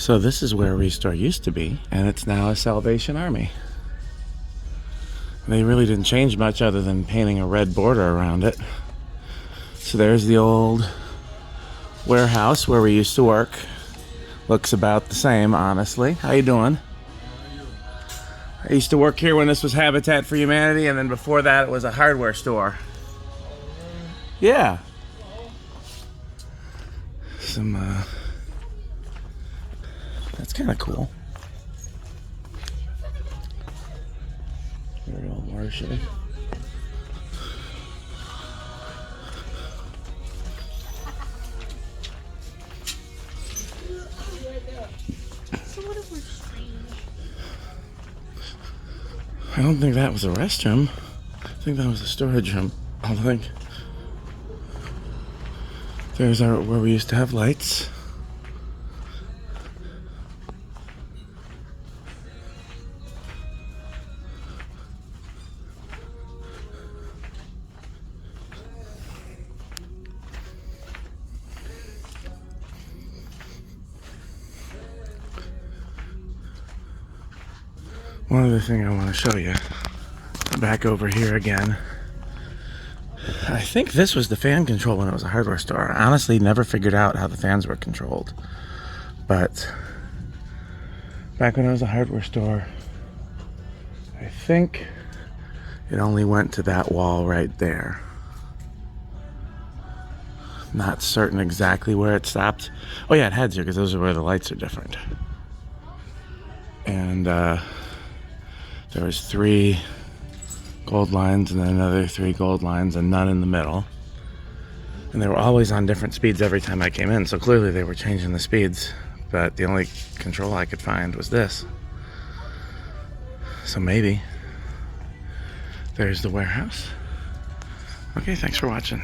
So this is where Restore used to be, and it's now a Salvation Army. They really didn't change much other than painting a red border around it. So there's the old warehouse where we used to work. Looks about the same, honestly. How you doing? I used to work here when this was Habitat for Humanity, and then before that it was a hardware store. Yeah. That's kind of cool. Very old watershed. I don't think that was a restroom. I think that was a storage room. I think there's where we used to have lights. One other thing I want to show you, back over here again. I think this was the fan control when it was a hardware store. I honestly never figured out how the fans were controlled. But back when it was a hardware store, I think it only went to that wall right there. Not certain exactly where it stopped. Oh yeah, it had to, because those are where the lights are different. And there was 3 gold lines and then another 3 gold lines and none in the middle. And they were always on different speeds every time I came in, so clearly they were changing the speeds, but the only control I could find was this. So maybe there's the warehouse. Okay, thanks for watching.